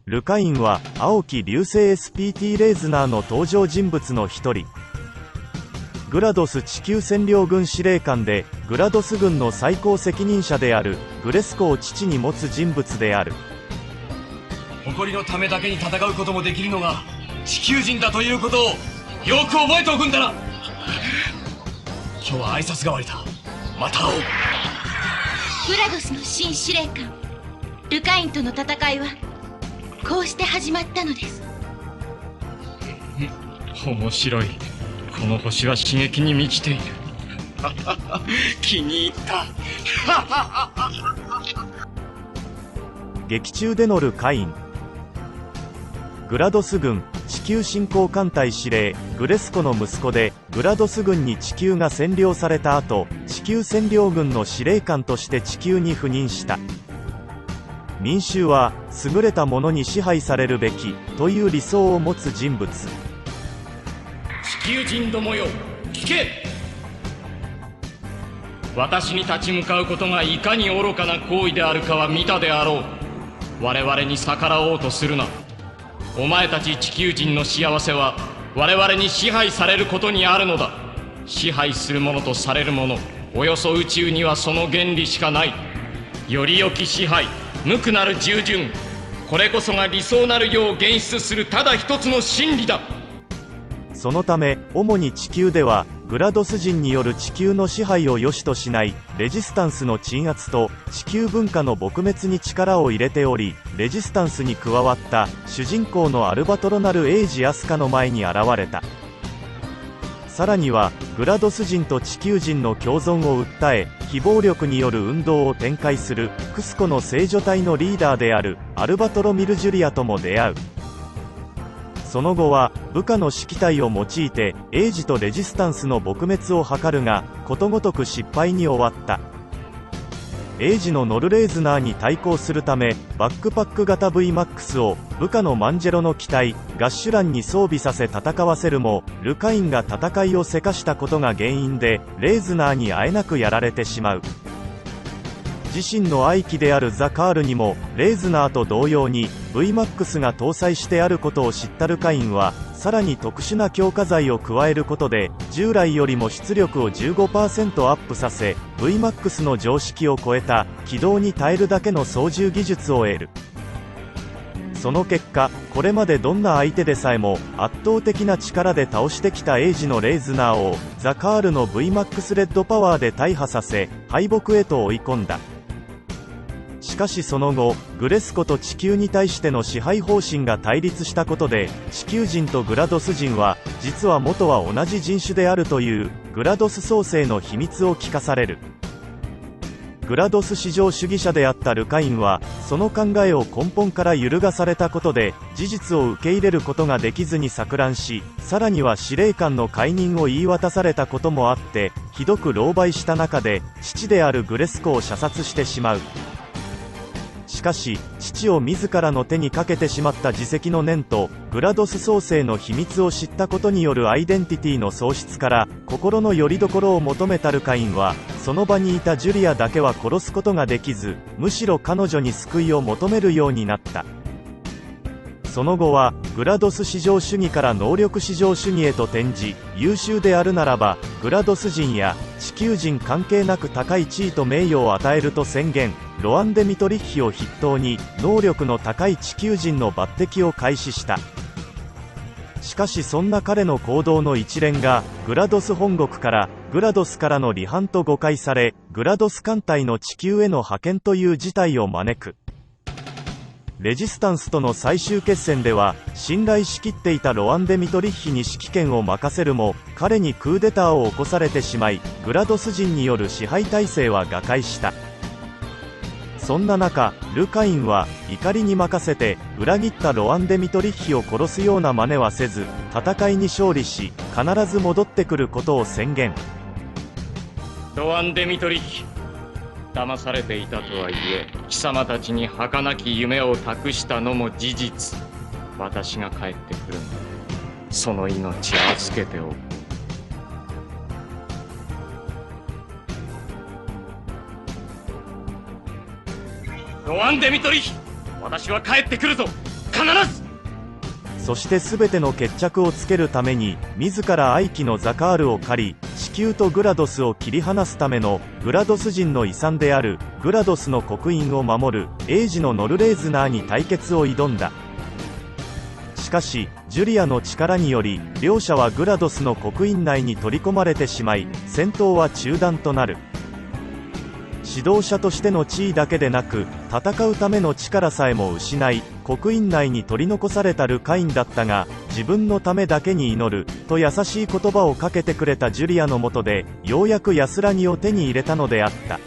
ルカインは青き流星 SPT レーズナーの登場人物の一人。グラドス地球占領軍司令官で、グラドス軍の最高責任者であるグレスコを父に持つ人物である。誇りのためだけに戦うこともできるのが地球人だということをよく覚えておくんだな。今日は挨拶代わりだ。また会おう。グラドスの新司令官ルカインとの戦いはこうして始まったのです。面白い。この星は刺激に満ちている。気に入った。劇中でのルカイン。グラドス軍地球侵攻艦隊司令グレスコの息子で、グラドス軍に地球が占領された後、地球占領軍の司令官として地球に赴任した。民衆は優れた者に支配されるべきという理想を持つ人物。地球人どもよ、聞け。私に立ち向かうことがいかに愚かな行為であるかは見たであろう。我々に逆らおうとするな。お前たち地球人の幸せは我々に支配されることにあるのだ。支配するものとされるもの、およそ宇宙にはその原理しかない。より良き支配、無垢なる従順、これこそが理想なる世を現出するただ一つの真理だ。そのため主に地球ではグラドス人による地球の支配を良しとしないレジスタンスの鎮圧と地球文化の撲滅に力を入れており、レジスタンスに加わった主人公のアルバトロナル・エイジ・アスカの前に現れた。さらにはグラドス人と地球人の共存を訴え、非暴力による運動を展開するクスコの聖女隊のリーダーであるアルバトロミル・ジュリアとも出会う。その後は部下の指揮隊を用いてエイジとレジスタンスの撲滅を図るが、ことごとく失敗に終わった。エイジのノルレーズナーに対抗するためバックパック型 VMAX を部下のマンジェロの機体ガッシュランに装備させ戦わせるも、ルカインが戦いをせかしたことが原因でレーズナーにあえなくやられてしまう。自身の愛機であるザ・カールにもレーズナーと同様に VMAX が搭載してあることを知ったルカインは、さらに特殊な強化剤を加えることで従来よりも出力を 15% アップさせ、 VMAX の常識を超えた軌道に耐えるだけの操縦技術を得る。その結果、これまでどんな相手でさえも圧倒的な力で倒してきたエイジのレーズナーをザ・カールの VMAX レッドパワーで大破させ敗北へと追い込んだ。しかしその後、グレスコと地球に対しての支配方針が対立したことで、地球人とグラドス人は実は元は同じ人種であるというグラドス創生の秘密を聞かされる。グラドス至上主義者であったルカインはその考えを根本から揺るがされたことで事実を受け入れることができずに錯乱し、さらには司令官の解任を言い渡されたこともあってひどく狼狽した中で父であるグレスコを射殺してしまう。しかし父を自らの手にかけてしまった自責の念とグラドス創生の秘密を知ったことによるアイデンティティの喪失から心の拠り所を求めたルカインは、その場にいたジュリアだけは殺すことができず、むしろ彼女に救いを求めるようになった。その後はグラドス至上主義から能力至上主義へと転じ、優秀であるならばグラドス人や地球人関係なく高い地位と名誉を与えると宣言。ロアン・デ・ミトリッヒを筆頭に能力の高い地球人の抜擢を開始した。しかしそんな彼の行動の一連がグラドス本国からグラドスからの離反と誤解され、グラドス艦隊の地球への派遣という事態を招く。レジスタンスとの最終決戦では信頼しきっていたロアン・デ・ミトリッヒに指揮権を任せるも、彼にクーデターを起こされてしまい、グラドス人による支配体制は瓦解した。そんな中、ルカインは怒りに任せて裏切ったロアン・デ・ミトリッヒを殺すような真似はせず、戦いに勝利し必ず戻ってくることを宣言。ロアン・デ・ミトリッヒ、騙されていたとはいえ貴様たちに儚き夢を託したのも事実。私が帰ってくるんだ。その命預けておく。ロアン・デ・ミトリヒ、私は帰ってくるぞ。必ず。そして全ての決着をつけるために自ら愛機のザカールを狩り、地球とグラドスを切り離すためのグラドス人の遺産であるグラドスの刻印を守るエイジのノルレーズナーに対決を挑んだ。しかしジュリアの力により両者はグラドスの刻印内に取り込まれてしまい、戦闘は中断となる。指導者としての地位だけでなく戦うための力さえも失い、刻印内に取り残されたルカインだったが、自分のためだけに祈ると優しい言葉をかけてくれたジュリアの下でようやく安らぎを手に入れたのであった。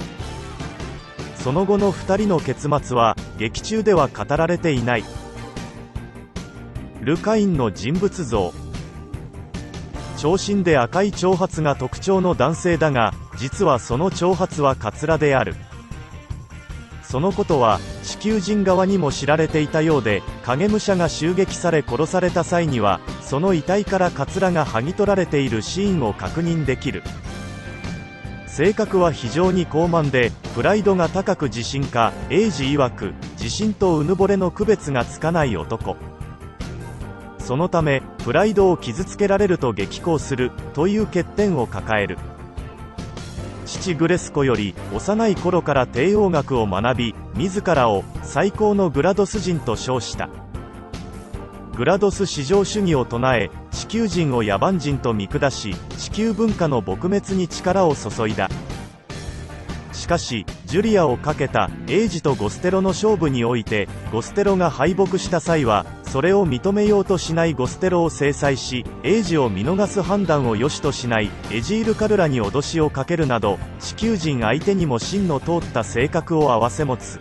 その後の2人の結末は劇中では語られていない。ルカインの人物像。長身で赤い長髪が特徴の男性だが、実はその長髪はカツラである。そのことは地球人側にも知られていたようで、影武者が襲撃され殺された際にはその遺体からカツラが剥ぎ取られているシーンを確認できる。性格は非常に高慢でプライドが高く自信家、エイジ曰く自信とうぬぼれの区別がつかない男。そのためプライドを傷つけられると激高するという欠点を抱える。父グレスコより幼い頃から帝王学を学び、自らを最高のグラドス人と称した。グラドス至上主義を唱え、地球人を野蛮人と見下し、地球文化の撲滅に力を注いだ。しかしジュリアをかけたエイジとゴステロの勝負において、ゴステロが敗北した際はそれを認めようとしないゴステロを制裁し、エイジを見逃す判断を良しとしないエジール・カルラに脅しをかけるなど、地球人相手にも芯の通った性格を併せ持つ。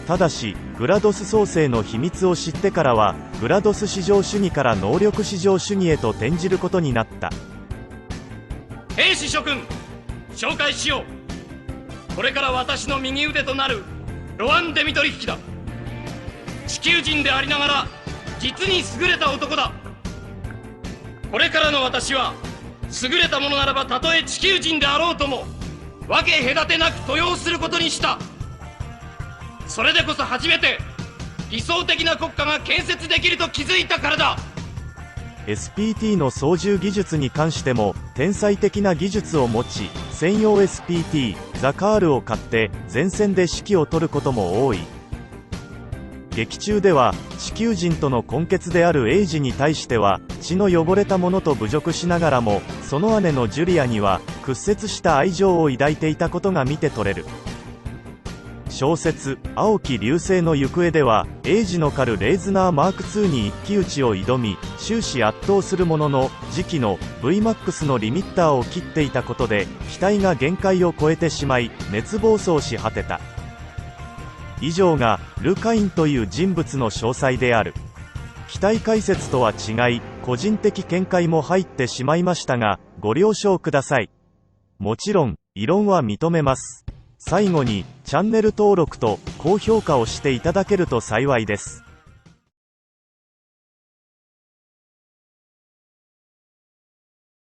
ただしグラドス創生の秘密を知ってからはグラドス至上主義から能力至上主義へと転じることになった。兵士諸君、紹介しよう。これから私の右腕となるロアン・デミトリッヒだ。地球人でありながら実に優れた男だ。これからの私は優れたものならばたとえ地球人であろうとも分け隔てなく登用することにした。それでこそ初めて理想的な国家が建設できると気づいたからだ。 SPT の操縦技術に関しても天才的な技術を持ち、専用 SPT ザカールを買って前線で指揮を執ることも多い。劇中では地球人との根血であるエイジに対しては血の汚れたものと侮辱しながらも、その姉のジュリアには屈折した愛情を抱いていたことが見て取れる。小説「青き流星の行方」ではエイジの狩るレイズナー M2 に一騎打ちを挑み終始圧倒するものの、次期の VMAX のリミッターを切っていたことで機体が限界を超えてしまい熱暴走し果てた。以上がルカインという人物の詳細である。機体解説とは違い個人的見解も入ってしまいましたがご了承ください。もちろん異論は認めます。最後にチャンネル登録と高評価をしていただけると幸いです。